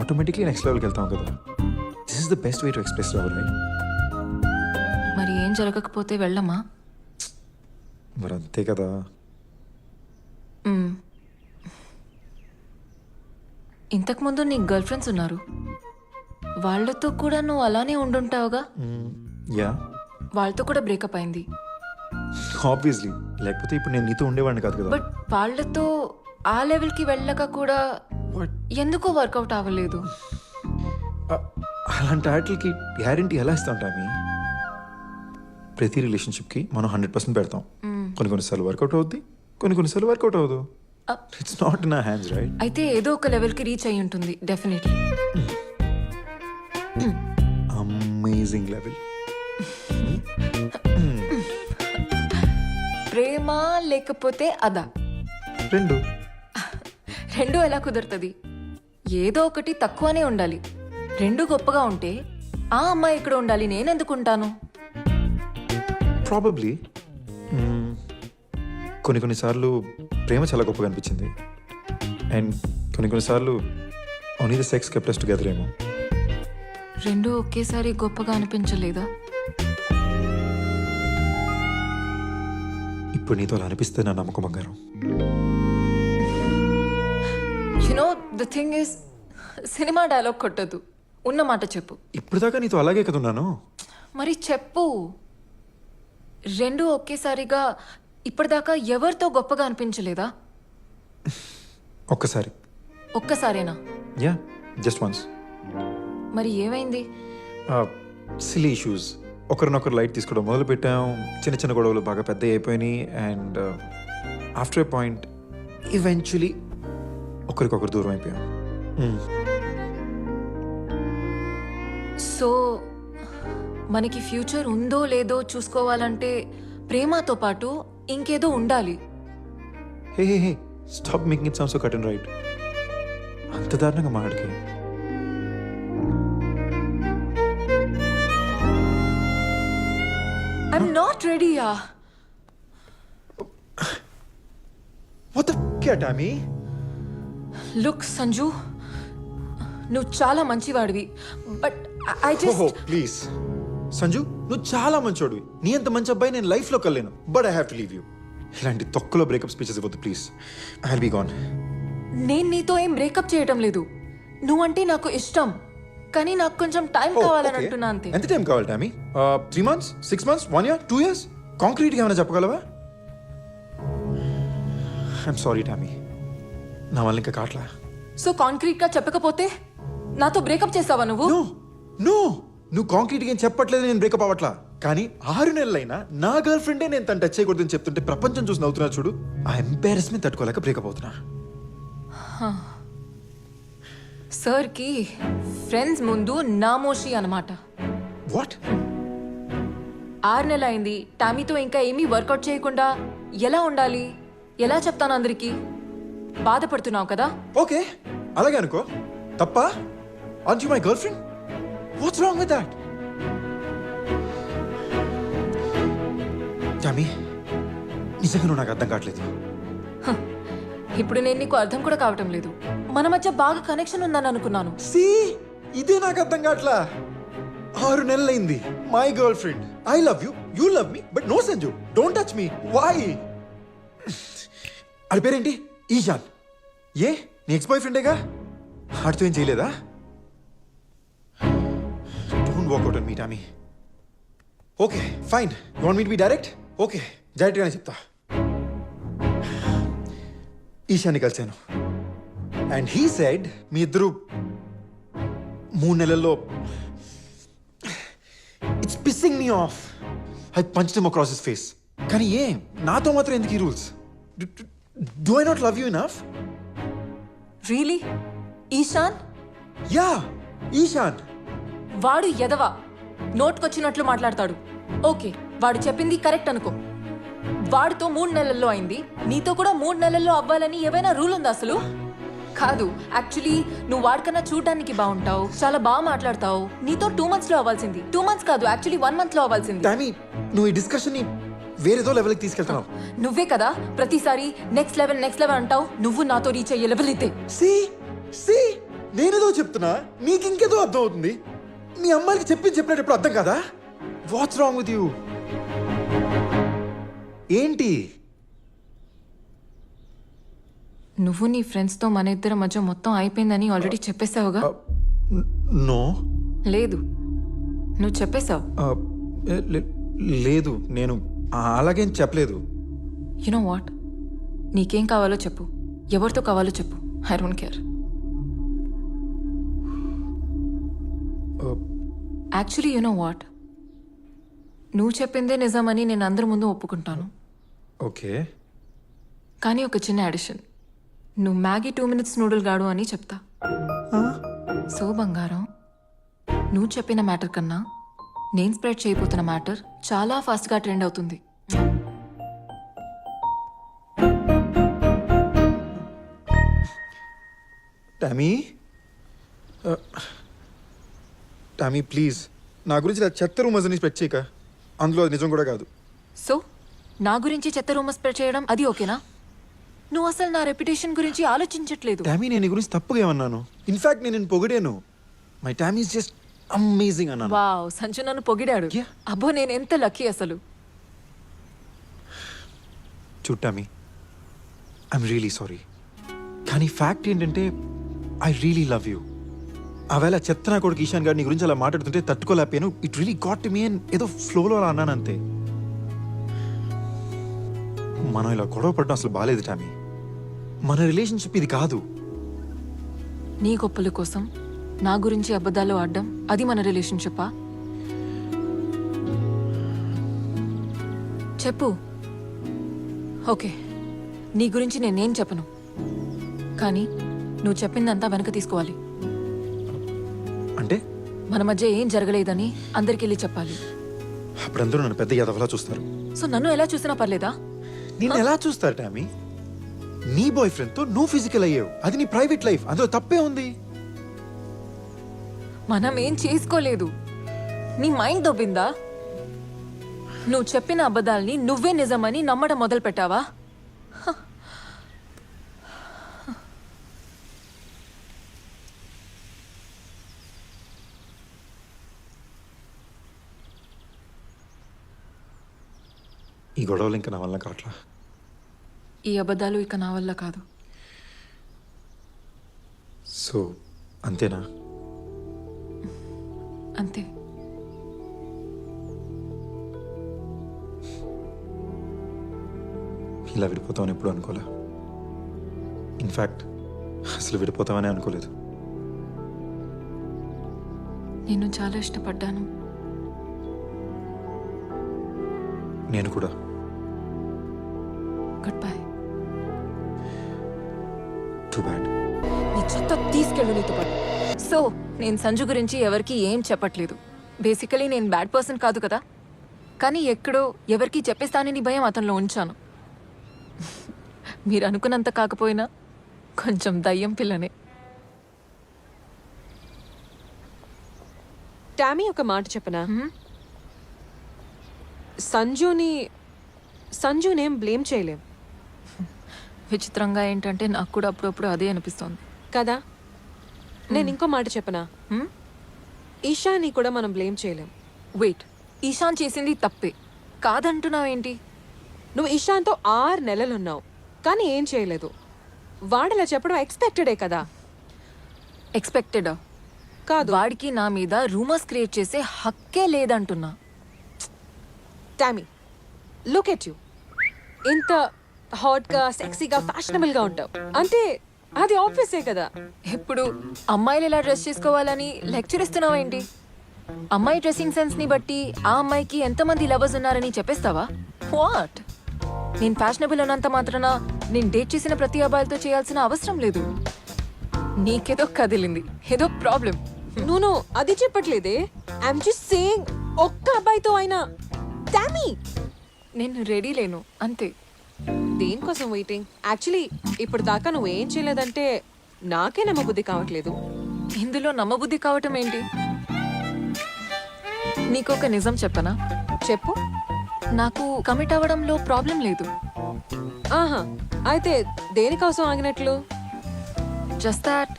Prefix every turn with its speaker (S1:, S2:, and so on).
S1: Automatically next లెవెల్కి వెళ్తాం కదా. This is the best way to express love, right?
S2: మరి ఏం జరగకపోతే వెళ్ళమా?
S1: మరి అంతే కదా.
S2: ఇంతకుముందు నీకు గర్ల్ ఫ్రెండ్స్ ఉన్నారు, వాళ్ళతో కూడా నువ్వు అలానే ఉండుంటావుగా.
S1: యా,
S2: వాళ్ళతో కూడా బ్రేకప్ అయింది.
S1: ఆబ్వియస్లీ, లేకపోతే ఇప్పుడు నేను నీతో ఉండేవాడిని కాదు కదా.
S2: బట్ వాళ్ళతో ఆ లెవెల్కి వెళ్ళక కూడా ఎందుకో వర్కౌట్ అవ్వలేదు.
S1: అలాంటి వాటికి గ్యారంటీ ఎలా ఇస్తాం టామీ? ప్రతి రిలేషన్షిప్కి మనం 100% పెడతాం. కొన్నిసార్లు వర్కౌట్ అవుద్ది, కొన్నిసార్లు వర్కౌట్ అవ్వదు. It's not in our hands, right?
S2: అయితే ఏదో ఒక లెవెల్కి రీచ్ అయి ఉంటుంది డెఫినెట్లీ.
S1: Amazing level.
S2: ప్రేమ లేకపోతే అదా?
S1: రెండు
S2: ఎలా కుదురుతుంది? ఏదో ఒకటి తక్కువనే ఉండాలి. రెండు గొప్పగా ఉంటే ఆ అమ్మాయి ఇక్కడ ఉండాలి, నేనెందుకు ఉంటాను?
S1: ప్రాబబ్లీ. కొన్నిసార్లు ప్రేమ చాలా గొప్పగా అనిపించింది, అండ్ కొన్నిసార్లు only the sex kept us together ఏమో.
S2: రెండు ఒకేసారి గొప్పగా అనిపించలేదా?
S1: ఇప్పుడు నీతో అలా అనిపిస్తే నా నమ్మకం బంగారం.
S2: You know the thing is, cinema dialogue కొట్టద్దు, ఉన్న మాట చెప్పు.
S1: ఇప్పుడు దాకా నీతో అలాగే కదా ఉన్నాను.
S2: మరి చెప్పు. రెండు ఒకేసారిగా ఇప్పటిదాకా ఎవరితో గొప్పగా అనిపించలేదా? ఒక్కసారేనా?
S1: Yeah, just once.
S2: మరి ఏమైంది?
S1: Silly issues. ఒకరినొకరు లైట్ తీసుకోవడం మొదలు పెట్టాం. చిన్న చిన్న గొడవలు బాగా పెద్ద అయిపోయినాయి, and after a point eventually ఒకరికొకరు దూరం అయిపోయాం.
S2: సో మనకి ఫ్యూచర్ ఉందో లేదో చూసుకోవాలంటే ప్రేమతో పాటు ఇంకేదో ఉండాలి.
S1: Hey hey hey, stop making it sound so cut and right. అంత దారుణంగా మాట్లాడికి.
S2: I'm not ready.
S1: What the Tommy?
S2: Look Sanju, నువ్వు చాలా మంచివాడివి, but I just
S1: please Sanju, నువ్వు చాలా మంచోడివి. నీ అంత మంచి అబ్బాయి నేను లైఫ్లో కలేను. But I have to leave you. ఇలాంటి తొక్కలో బ్రేకప్ స్పీచెస్ ఇవ్వద్దు please. I will be gone.
S2: నేను నీతో ఏం బ్రేకప్ చేయటం లేదు. నువ్వంటే నాకు ఇష్టం, కానీ నాకు కొంచెం టైం కావాలని అంటున్నా అంతే.
S1: ఎంత టైం కావాలి Tommy? 3 months, 6 months, 1 year, 2 years? కాంక్రీట్గా ఏమైనా చెప్పగలవా? ఐఎమ్ సారీ టామీ, నా వల్ల ఇంకా కాట్లా.
S2: సో కాంక్రీట్ గా చెప్పకపోతే నాతో బ్రేకప్ చేస్తావా నువ్వు?
S1: నో, నువ్వు కాంక్రీట్గా ఏం చెప్పట్లేదు, నేను బ్రేకప్ అవ్వట్లా. కానీ 6 నెలలైనా నా గర్ల్ ఫ్రెండే నేను తను టచ్ చేయకూడదని చెప్తుంటే ప్రపంచం చూసి నవ్వుతున్నా చూడు. ఆ ఎంబారెస్మెంట్ తట్టుకోలేక బ్రేకప్ అవుతున్నా.
S2: సార్కి ఫ్రెండ్స్ ముందు నామోషి అన్నమాట.
S1: వాట్?
S2: 6 నెలలు అయింది, టామీతో ఇంకా ఏమీ వర్కౌట్ చేయకుండా ఎలా ఉండాలి? ఎలా చెప్తాను అందరికి? బాధపడుతున్నావు కదా?
S1: ఓకే, అలాగే అనుకో. తప్ప? Art you my girl friend? What's wrong with that? Tommy, నిజంగా నువ్వు నాకు అర్థం కావట్లేదు.
S2: ఇప్పుడు నేను నీకు అర్థం కూడా కావటం లేదు. మన మధ్య బాగా కనెక్షన్ ఉందని అనుకున్నాను.
S1: సి, ఇదే నాకు అర్థం కావట్లా. 6 నెలలైంది. My girlfriend, I love you, you love me, but no Sanju, don't touch me. Why? అది పేరేంటి? ఈశాన్. ఏ, నీ ఎక్స్ బాయ్ ఫ్రెండేగా? ఆడితో ఏం చేయలేదా? Don't walk out on me Tommy. Okay fine, you want me to be direct? Okay, డైరెక్ట్గానే చెప్తా. ఈశాన్ని కలిశాను, and he said me ఇద్దరు 3 నెలల్లో. It's pissing me off. I punched him across his face. కానీ ఏం, నాతో మాత్రం ఎందుకు ఈ rules? Do I not love you enough?
S2: Really? Ishaan?
S1: Yeah, Ishaan.
S2: వాడు ఎదవా, నోట్కొచ్చినట్లు మాట్లాడతాడు. ఓకే, వాడు చెప్పింది కరెక్ట్ అనుకో. వాడితో 3 నెలల్లో అయింది, నీతో కూడా 3 నెలల్లో అవ్వాలని ఏవైనా రూల్ ఉందా అసలు? కాదు, యాక్చువల్లీ నువ్వు వాడికన్నా చూడడానికి బాగుంటావు, చాలా బాగా మాట్లాడతావు. నీతో 2 months లో అవ్వాల్సింది. 2 months కాదు, యాక్చువల్లీ 1 month లో అవ్వాల్సింది.
S1: టామీ, నువ్వు ఈ డిస్కషన్ ని వేరేదో లెవెల్కి తీసుకెళ్తున్నావు.
S2: నువ్వే కదా ప్రతిసారి నెక్స్ట్ లెవెల్ అంటావు. నువ్వు నాతో రీచ్ అయ్యే లెవెల్ అయితే.
S1: సి నేనేదో చెప్తున్నా నీకు ఇంకేదో అర్థం అవుతుంది. మీ అమ్మాయికి చెప్పినట్టు ఎప్పుడు అర్థం కదా? What's wrong with you? ఏంటి?
S2: నువ్వు నీ ఫ్రెండ్స్తో మన ఇద్దరి మధ్య మొత్తం అయిపోయిందని ఆల్రెడీ చెప్పేశావుగా.
S1: నో.
S2: లేదు, నువ్వు చెప్పేశావు.
S1: లేదు, నేను అలాగేం చెప్పలేదు.
S2: యు నో వాట్, నీకేం కావాలో చెప్పు, ఎవరితో కావాలో చెప్పు. I don't care. Actually you know what, నువ్వు చెప్పిందే నిజమని నేను అందరి ముందు ఒప్పుకుంటాను.
S1: ఓకే.
S2: కానీ ఒక చిన్న అడిషన్, నువ్వు మ్యాగీ 2 minutes నూడిల్ గాడు అని చెప్తా. సో బంగారం, నువ్వు చెప్పిన మ్యాటర్ కన్నా నేను స్ప్రెడ్ చేయబోతున్న మ్యాటర్ చాలా ఫాస్ట్గా ట్రెండ్ అవుతుంది.
S1: టామీ ప్లీజ్, నా గురించి చెత్త రూమర్స్ అని స్ప్రెడ్ చేయక. అందులో అది నిజం కూడా కాదు.
S2: సో నా గురించి చెత్త రూమర్ స్ప్రెడ్ చేయడం అది ఓకేనా? నువ్వు అసలు నా రెప్యుటేషన్ గురించి ఆలోచించట్లేదు.
S1: టామీ, నేను నీ గురించి తప్పుగా ఏమన్నాను? ఇన్ఫాక్ట్ నేను పొగిడాను. My Tommy is just amazing అన్నాను.
S2: వావ్, సంజు నన్ను పొగిడాడు.
S1: Yeah.
S2: అబ్బో, నేను ఎంత లక్కీ అసలు.
S1: చూడు టామీ, ఐఎమ్ రియలీ సారీ. కానీ ఫ్యాక్ట్ ఏంటంటే ఐ రియలీ లవ్ యూ. ఆవేళ చెత్త నా కొడుకు ఈశాన్ గారు నీ గురించి అలా మాట్లాడుతుంటే తట్టుకోలేకపోయాను. ఇట్ రియలీ గాట్ మీ అని ఏదో ఫ్లోలో అలా అన్నాను అంతే. మనం ఇలా గొడవ పడడం అసలు బాగాలేదు టామీ. మన రిలేషన్షిప్ ఇది కాదు.
S2: నీ గొప్పల కోసం నా గురించి అబద్ధాలు ఆడడం అది మన రిలేషన్షిప్పా? చెప్పు. ఓకే, నీ గురించి నేనేం చెప్పను, కానీ నువ్వు చెప్పిందంతా వెనక తీసుకోవాలి.
S1: అంటే
S2: మన మధ్య ఏం జరగలేదని అందరికి వెళ్ళి చెప్పాలి.
S1: అప్పుడందరూ నన్ను పెద్ద యాదవలా చూస్తారు.
S2: సో నన్ను ఎలా చూసినా పర్లేదా?
S1: నిన్ను ఎలా చూస్తారు టామీ? నీ బాయ్ ఫ్రెండ్ తో నువ్వు ఫిజికల్ అయ్యావు, అది నీ ప్రైవేట్ లైఫ్, అందులో తప్పే ఉంది.
S2: మనం ఏం చేసుకోలేదు. నీ మైండ్ దొబ్బిందా? నువ్వు చెప్పిన అబద్ధాల్ని నువ్వే నిజమని నమ్మడం మొదలు పెట్టావా?
S1: ఈ గొడవలు ఇంకా నా వల్ల కావట్లా.
S2: ఈ అబద్ధాలు ఇక నా వల్ల కాదు.
S1: సో అంతేనా?
S2: అంతే.
S1: ఇలా విడిపోతామని ఎప్పుడు అనుకోలే. ఇన్ఫ్యాక్ట్ అసలు విడిపోతామని అనుకోలేదు.
S2: నేను చాలా ఇష్టపడ్డాను.
S1: నేను కూడా.
S2: Good bye.
S1: Too bad.
S2: నీ చెత్త తీసుకెళ్ళు నీతో పాటు. సో నేను సంజు గురించి ఎవరికి ఏం చెప్పట్లేదు. బేసికలీ నేను బ్యాడ్ పర్సన్ కాదు కదా, కానీ ఎక్కడో ఎవరికి చెప్పేస్తానని భయం అతనిలో ఉంచాను. మీరు అనుకున్నంత కాకపోయినా కొంచెం దయ్యం పిల్లనే.
S3: టామీ, ఒక మాట చెప్పనా? సంజునేం బ్లేమ్ చేయలేం
S2: విచిత్రంగా ఏంటంటే నాకు కూడా అప్పుడప్పుడు అదే అనిపిస్తోంది
S3: కదా. నేను ఇంకో మాట చెప్పనా? ఈశాని కూడా మనం బ్లేమ్ చేయలేం.
S2: వెయిట్, ఈశాన్ చేసింది తప్పే కాదంటున్నావేంటి?
S3: నువ్వు ఈశాన్తో 6 నెలలున్నావు కానీ ఏం చేయలేదు. వాడిలా చెప్పడం ఎక్స్పెక్టెడే కదా.
S2: ఎక్స్పెక్టెడా?
S3: కాదు.
S2: వాడికి నా మీద రూమర్స్ క్రియేట్ చేసే హక్కే లేదంటున్నా.
S3: Tommy, look at you. ఇంత హాట్గా, సెక్సీగా, ఫ్యాషనబుల్గా ఉంటావు అంటే అది ఆబ్వియసే కదా.
S2: ఇప్పుడు అమ్మాయిలు ఎలా డ్రెస్ చేసుకోవాలని లెక్చర్ ఇస్తున్నావేంటి? అమ్మాయి డ్రెస్సింగ్ సెన్స్ ని బట్టి ఆ అమ్మాయికి ఎంతమంది లవర్స్ ఉన్నారని చెప్పేస్తావా? వాట్? నేను ఫ్యాషనబుల్ అన్నంత మాత్రాన నేను డేట్ చేసిన ప్రతి అబ్బాయిలతో చేయాల్సిన అవసరం లేదు. నీకేదో కదిలింది, ఏదో ప్రాబ్లం.
S3: నువ్వు అది చెప్పట్లేదే. ఐఎమ్ జస్ట్ సేయింగ్, ఒక్క అబ్బాయితో అయినా. టామీ,
S2: నేను రెడీ లేను అంతే.
S3: దేనికోసం వెయిటింగ్? యాక్చువల్లీ ఇప్పుడు దాకా నువ్వేం చేయలేదంటే నాకే నమ్మబుద్ధి కావట్లేదు.
S2: ఇందులో నమ్మబుద్ధి కావటం ఏంటి? నీకొక నిజం చెప్పనా?
S3: చెప్పు.
S2: నాకు కమిట్ అవ్వడంలో ప్రాబ్లం లేదు.
S3: ఆహా, అయితే దేనికోసం ఆగినట్లు?
S2: Just that